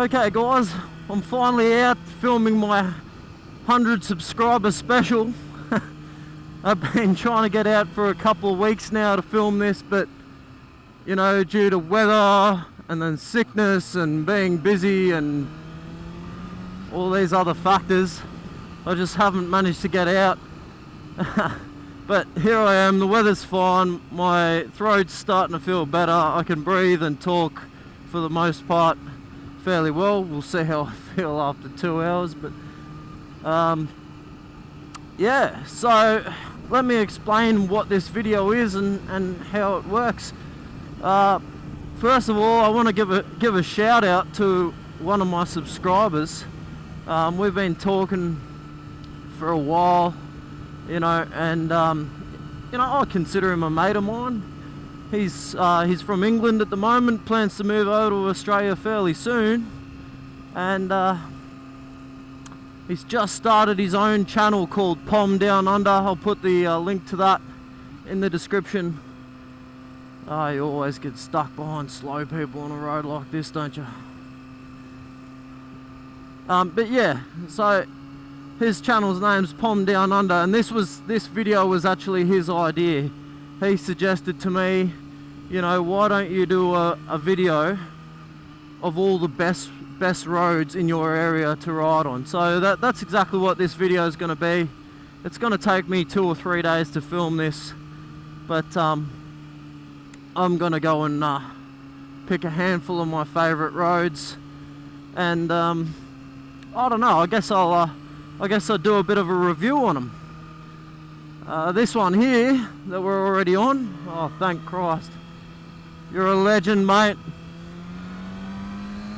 Okay guys, I'm finally out filming my 100 subscriber special. I've been trying to get out for a couple of weeks now to film this, but you know, due to weather and then sickness and being busy and all these other factors, I just haven't managed to get out. But here I am, the weather's fine, my throat's starting to feel better, I can breathe and talk for the most part fairly well. We'll see how I feel after 2 hours, but yeah, so let me explain what this video is and how it works. First of all, I want to give a shout out to one of my subscribers. We've been talking for a while, you know, and you know, I consider him a mate of mine. He's from England at the moment, plans to move over to Australia fairly soon, and he's just started his own channel called Pomdownunder. I'll put the link to that in the description. You always get stuck behind slow people on a road like this, don't you? But yeah, so his channel's name's Pomdownunder, and this video was actually his idea. He suggested to me, you know, why don't you do a video of all the best roads in your area to ride on. So that's exactly what this video is going to be. It's going to take me 2 or 3 days to film this, but I'm going to go and pick a handful of my favourite roads, and I don't know, I guess I'll do a bit of a review on them. This one here that we're already on, oh thank Christ, you're a legend, mate.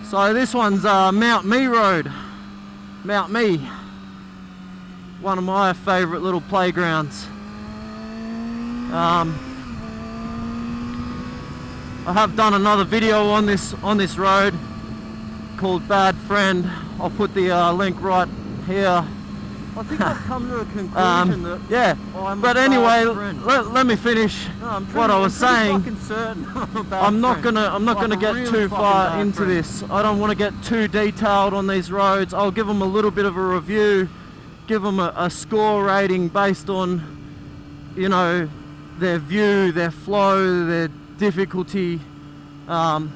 So this one's Mount Me Road, Mount Me, one of my favourite little playgrounds. I have done another video on this road called Bad Friend. I'll put the link right here. I think I've come to a conclusion that yeah, but anyway, let me finish what I was saying. I'm not gonna get too far into this. I don't want to get too detailed on these roads. I'll give them a little bit of a review, give them a score rating based on, you know, their view, their flow, their difficulty, and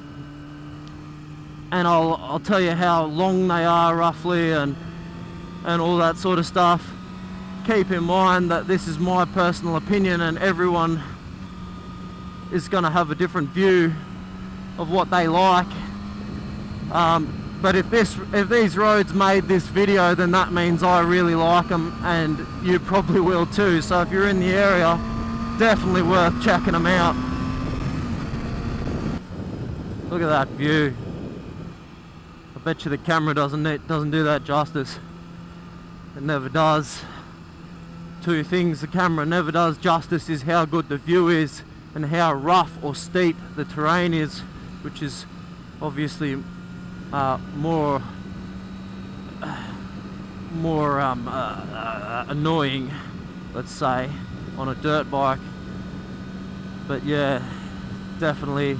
I'll tell you how long they are roughly and all that sort of stuff. Keep in mind that this is my personal opinion and everyone is going to have a different view of what they like. But if these roads made this video, then that means I really like them, and you probably will too. So if you're in the area, definitely worth checking them out. Look at that view. I bet you the camera doesn't do that justice. It never does. 2 things the camera never does justice is how good the view is and how rough or steep the terrain is, which is obviously more annoying, let's say, on a dirt bike. But yeah, definitely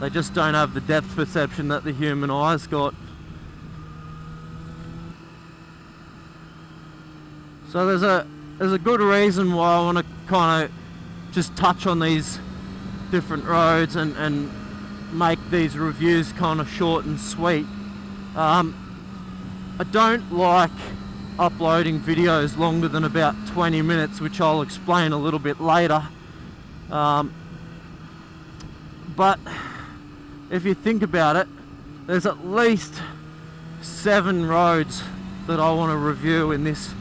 they just don't have the depth perception that the human eye's got. So there's a good reason why I want to kind of just touch on these different roads and make these reviews kind of short and sweet. I don't like uploading videos longer than about 20 minutes, which I'll explain a little bit later. But if you think about it, there's at least 7 roads that I want to review in this.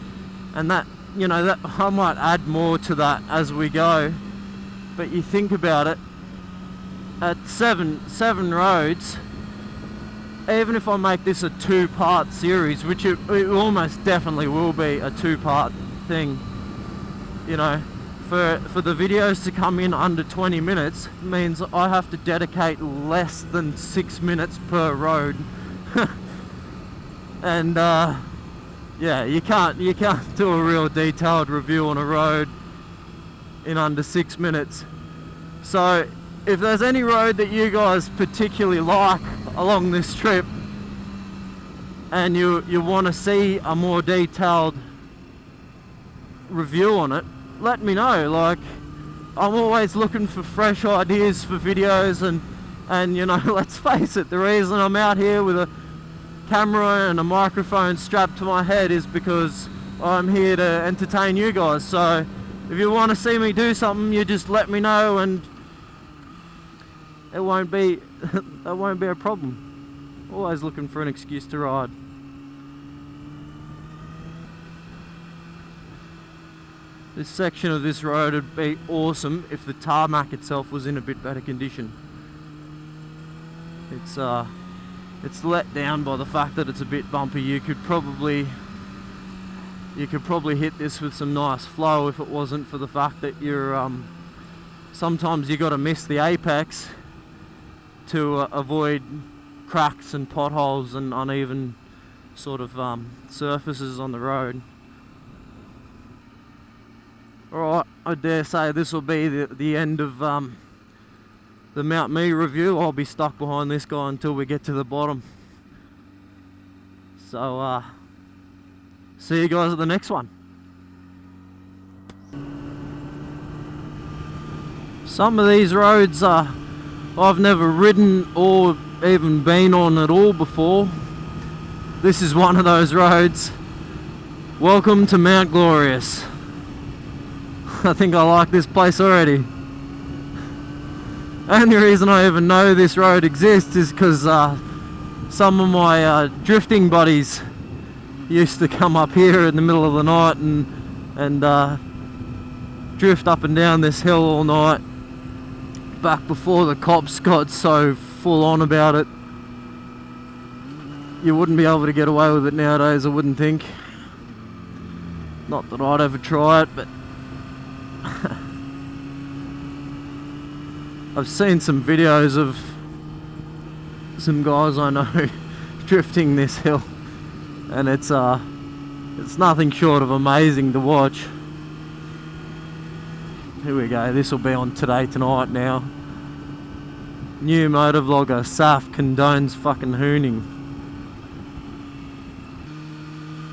And that, you know, that I might add more to that as we go. But you think about it, at seven roads, even if I make this a 2-part series, which it almost definitely will be a 2-part thing, you know, for the videos to come in under 20 minutes means I have to dedicate less than 6 minutes per road. And yeah, you can't do a real detailed review on a road in under 6 minutes. So if there's any road that you guys particularly like along this trip, and you want to see a more detailed review on it, let me know. Like, I'm always looking for fresh ideas for videos, and you know, let's face it, the reason I'm out here with a camera and a microphone strapped to my head is because I'm here to entertain you guys. So if you want to see me do something, you just let me know, and it won't be that won't be a problem. Always looking for an excuse to ride. This section of this road would be awesome if the tarmac itself was in a bit better condition. It's let down by the fact that it's a bit bumpy. You could probably hit this with some nice flow if it wasn't for the fact that you're sometimes you got to miss the apex to avoid cracks and potholes and uneven sort of surfaces on the road. Alright, I dare say this will be the end of the Mount Me review. I'll be stuck behind this guy until we get to the bottom. So see you guys at the next one. Some of these roads I've never ridden or even been on at all before. This is one of those roads. Welcome to Mount Glorious. I think I like this place already. Only reason I even know this road exists is because some of my drifting buddies used to come up here in the middle of the night and drift up and down this hill all night, back before the cops got so full on about it. You wouldn't be able to get away with it nowadays, I wouldn't think. Not that I'd ever try it, but I've seen some videos of some guys I know drifting this hill, and it's nothing short of amazing to watch. Here we go, this will be on Today Tonight now. New motovlogger SAFF condones fucking hooning.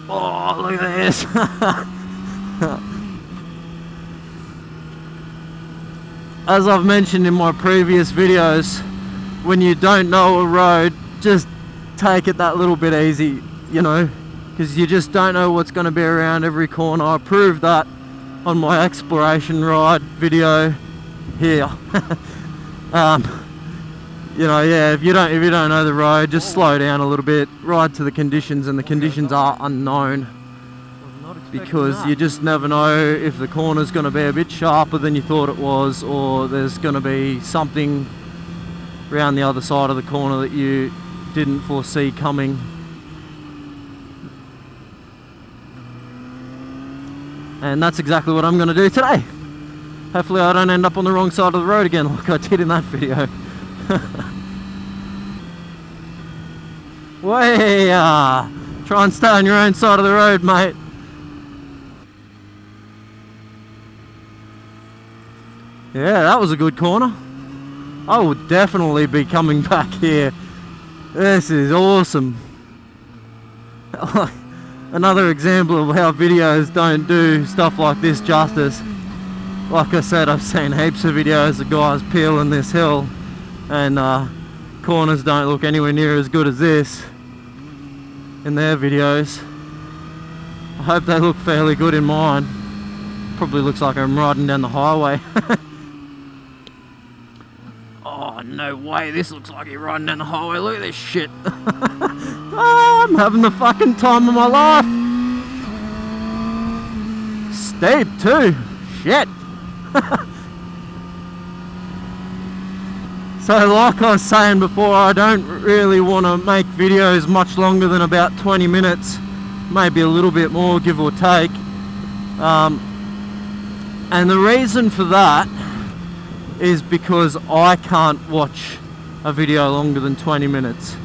Oh, look at this. As I've mentioned in my previous videos, when you don't know a road, just take it that little bit easy, you know, because you just don't know what's going to be around every corner. I proved that on my exploration ride video here. You know, yeah, if you don't know the road, just slow down a little bit, ride to the conditions, and the conditions are unknown, because you just never know if the corner's going to be a bit sharper than you thought it was, or there's going to be something around the other side of the corner that you didn't foresee coming. And that's exactly what I'm going to do today. Hopefully I don't end up on the wrong side of the road again like I did in that video. Way, try and stay on your own side of the road, mate. Yeah, that was a good corner. I will definitely be coming back here. This is awesome. Another example of how videos don't do stuff like this justice. Like I said, I've seen heaps of videos of guys peeling this hill, and corners don't look anywhere near as good as this in their videos. I hope they look fairly good in mine. Probably looks like I'm riding down the highway. Oh, no way, this looks like you're riding down the highway. Look at this shit. Oh, I'm having the fucking time of my life. Steep too. Shit. So like I was saying before, I don't really want to make videos much longer than about 20 minutes. Maybe a little bit more, give or take. And the reason for that is because I can't watch a video longer than 20 minutes.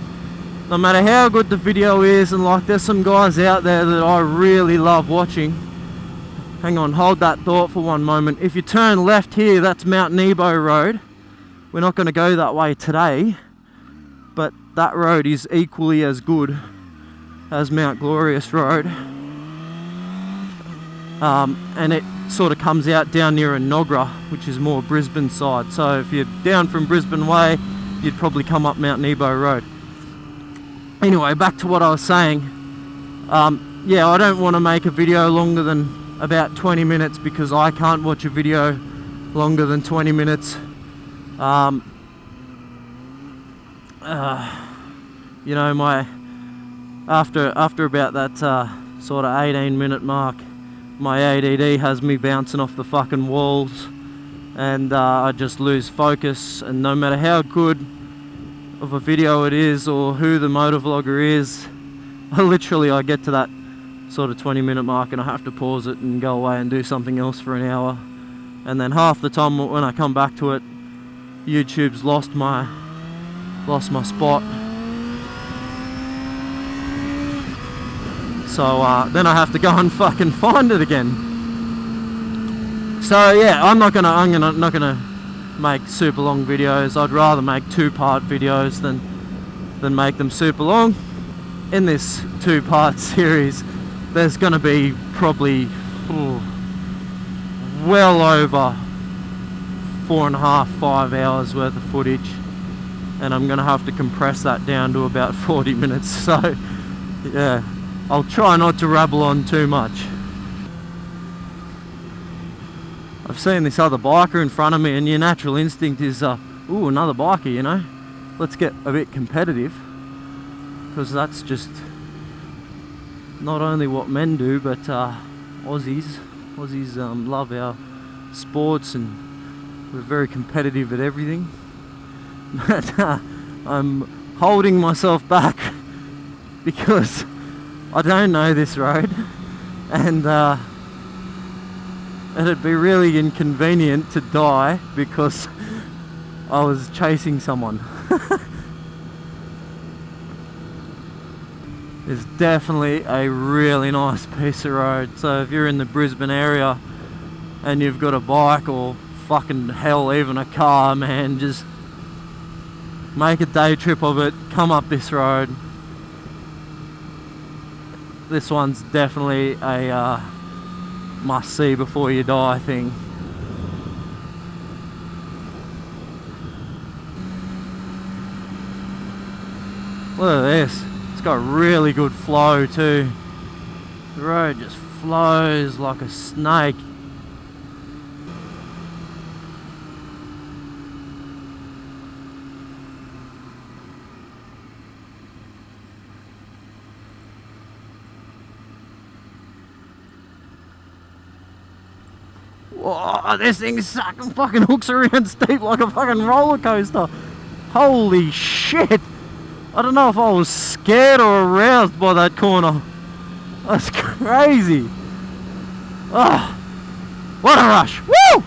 No matter how good the video is, and like there's some guys out there that I really love watching. Hang on, hold that thought for one moment. If you turn left here, that's Mount Nebo Road. We're not going to go that way today, but that road is equally as good. as Mount Glorious Road. And it sort of comes out down near Enoggera, which is more Brisbane side. So if you're down from Brisbane way, you'd probably come up Mount Nebo Road. Anyway, back to what I was saying. Yeah, I don't want to make a video longer than about 20 minutes because I can't watch a video longer than 20 minutes. You know, after about that sort of 18-minute mark, my ADD has me bouncing off the fucking walls, and I just lose focus. And no matter how good of a video it is or who the motovlogger is, I get to that sort of 20-minute mark and I have to pause it and go away and do something else for an hour. And then half the time when I come back to it, YouTube's lost my spot. So then I have to go and fucking find it again. So yeah, I'm not gonna make super long videos. I'd rather make 2-part videos than make them super long. In this 2-part series, there's gonna be probably well over 4.5-5 hours worth of footage, and I'm gonna have to compress that down to about 40 minutes. So yeah, I'll try not to rabble on too much. I've seen this other biker in front of me, and your natural instinct is ooh, another biker, you know, let's get a bit competitive, because that's just not only what men do, but Aussies love our sports, and we're very competitive at everything. But I'm holding myself back because I don't know this road, and it'd be really inconvenient to die because I was chasing someone. It's definitely a really nice piece of road. So if you're in the Brisbane area and you've got a bike, or fucking hell, even a car, man, just make a day trip of it, come up this road. This one's definitely a must see before you die thing. Look at this. It's got really good flow too. The road just flows like a snake. Whoa, this thing sucking fucking hooks around steep like a fucking roller coaster. Holy shit. I don't know if I was scared or aroused by that corner. That's crazy. Oh, what a rush. Woo!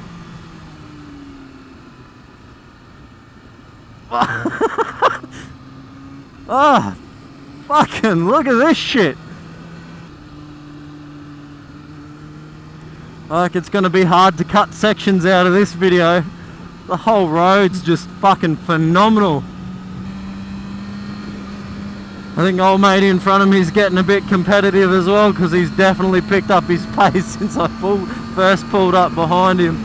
Oh, fucking look at this shit. Like, it's gonna be hard to cut sections out of this video. The whole road's just fucking phenomenal. I think old mate in front of me is getting a bit competitive as well, because he's definitely picked up his pace since I first pulled up behind him.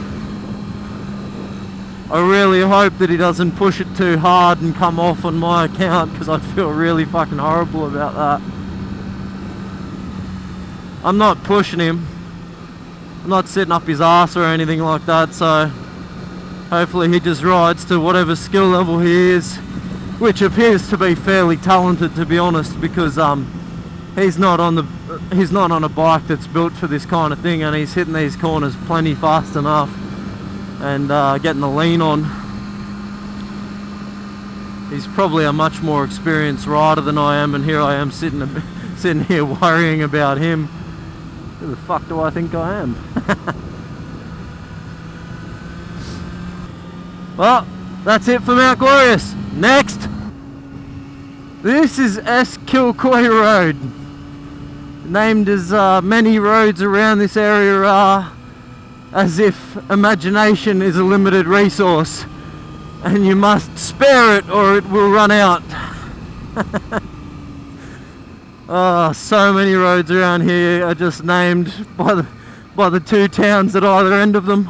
I really hope that he doesn't push it too hard and come off on my account, because I feel really fucking horrible about that. I'm not pushing him. I'm not sitting up his ass or anything like that, so hopefully he just rides to whatever skill level he is, which appears to be fairly talented, to be honest, because he's not on a bike that's built for this kind of thing, and he's hitting these corners plenty fast enough and getting the lean on. He's probably a much more experienced rider than I am, and here I am sitting here worrying about him. Who the fuck do I think I am? Well, that's it for Mount Glorious. Next, this is S. Kilcoy Road, named as many roads around this area are, as if imagination is a limited resource and you must spare it or it will run out. Oh, so many roads around here are just named by the two towns at either end of them.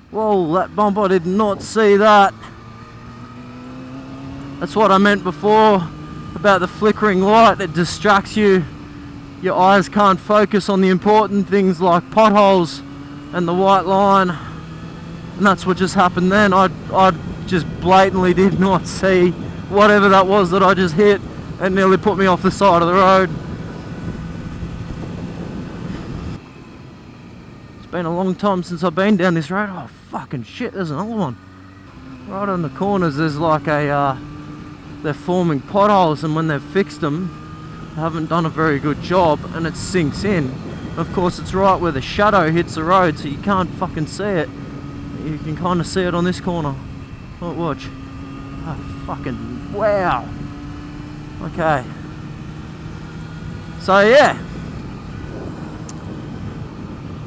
Whoa, that bump, I did not see that. That's what I meant before about the flickering light. It distracts you. Your eyes can't focus on the important things like potholes and the white line. And that's what just happened then. I just blatantly did not see whatever that was that I just hit, and nearly put me off the side of the road. It's been a long time since I've been down this road. Oh fucking shit, there's another one. Right on the corners there's like they're forming potholes, and when they've fixed them, they haven't done a very good job, and it sinks in. Of course it's right where the shadow hits the road, so you can't fucking see it. You can kind of see it on this corner. Oh, watch. Oh fucking wow. Okay, so yeah,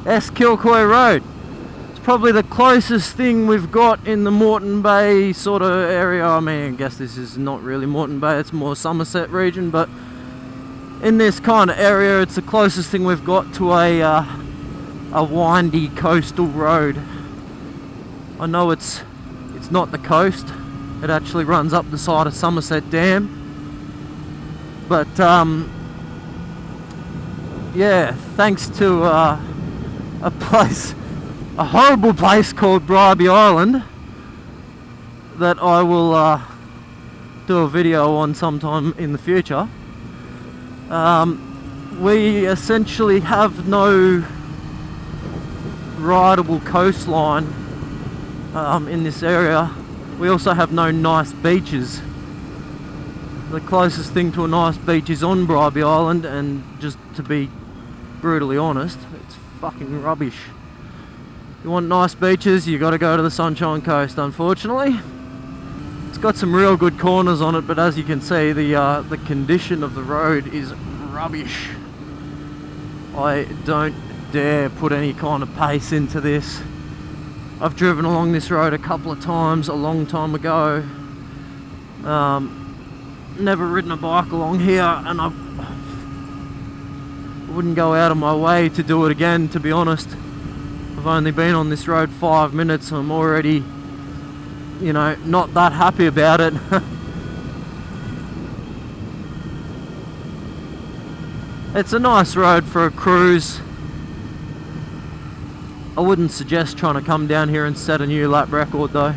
Kilcoy Road. It's probably the closest thing we've got in the Moreton Bay sort of area. I mean, I guess this is not really Moreton Bay, it's more Somerset region, but in this kind of area it's the closest thing we've got to a windy coastal road. I know it's not the coast, it actually runs up the side of Somerset Dam. But yeah, thanks to a horrible place called Bribey Island that I will do a video on sometime in the future. We essentially have no rideable coastline in this area. We also have no nice beaches. The closest thing to a nice beach is on Bribey Island, and just to be brutally honest, it's fucking rubbish. You want nice beaches, you got to go to the Sunshine Coast, unfortunately. It's got some real good corners on it, but as you can see, the condition of the road is rubbish. I don't dare put any kind of pace into this. I've driven along this road a couple of times a long time ago. Never ridden a bike along here, and I wouldn't go out of my way to do it again, to be honest. I've only been on this road 5 minutes and I'm already, you know, not that happy about it. It's a nice road for a cruise. I wouldn't suggest trying to come down here and set a new lap record though.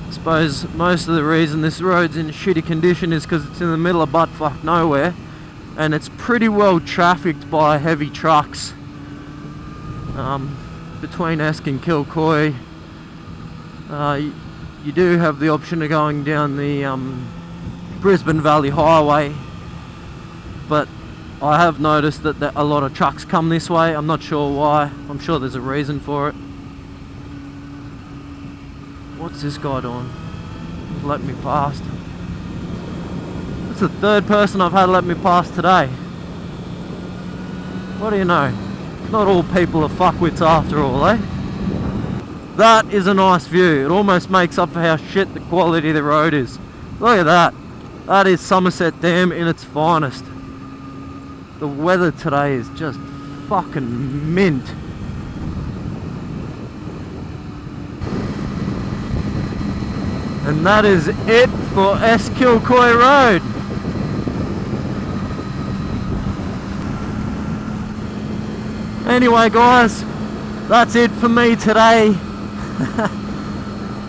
I suppose most of the reason this road's in shitty condition is because it's in the middle of buttfuck nowhere, and it's pretty well trafficked by heavy trucks. Between Esk and Kilcoy, you do have the option of going down the Brisbane Valley Highway, but I have noticed that a lot of trucks come this way. I'm not sure why. I'm sure there's a reason for it. What's this guy doing? He's let me past. It's the third person I've had let me pass today. What do you know? Not all people are fuckwits after all, eh? That is a nice view. It almost makes up for how shit the quality of the road is. Look at that. That is Somerset Dam in its finest. The weather today is just fucking mint. And that is it for Kilcoy Road. Anyway guys, that's it for me today.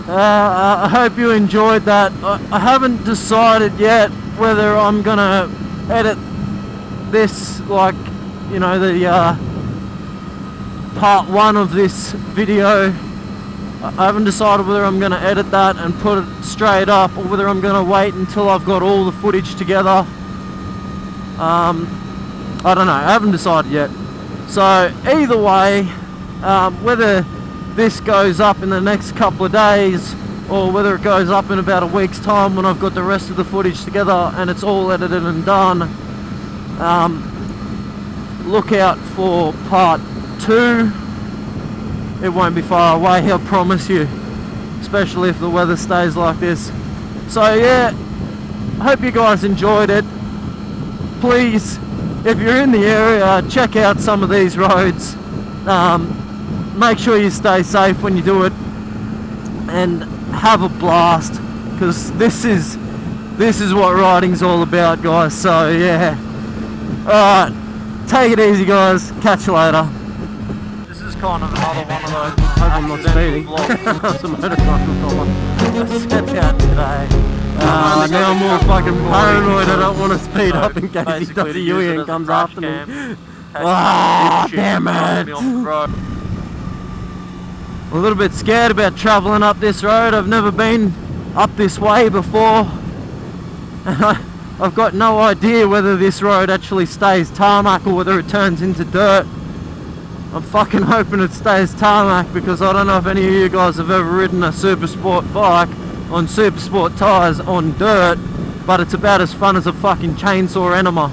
I hope you enjoyed that. I haven't decided yet whether I'm gonna edit this, like, you know, the part 1 of this video. I haven't decided whether I'm going to edit that and put it straight up, or whether I'm going to wait until I've got all the footage together. I don't know, I haven't decided yet. So either way, whether this goes up in the next couple of days, or whether it goes up in about a week's time when I've got the rest of the footage together and it's all edited and done, look out for part 2. It won't be far away, I promise you, especially if the weather stays like this. So yeah, hope you guys enjoyed it. Please, if you're in the area, check out some of these roads. Make sure you stay safe when you do it, and have a blast, because this is what riding's all about, guys. So yeah, alright, take it easy, guys, catch you later. This is kind of another one of those, hope I'm not speeding. That's a motorcycle collar set out today. Now I'm all fucking paranoid, I don't want to speed up in case he does a U and comes after me. Ah, damn it! I'm a little bit scared about travelling up this road. I've never been up this way before, and I've got no idea whether this road actually stays tarmac or whether it turns into dirt. I'm fucking hoping it stays tarmac, because I don't know if any of you guys have ever ridden a super sport bike on super sport tyres on dirt, but it's about as fun as a fucking chainsaw enema.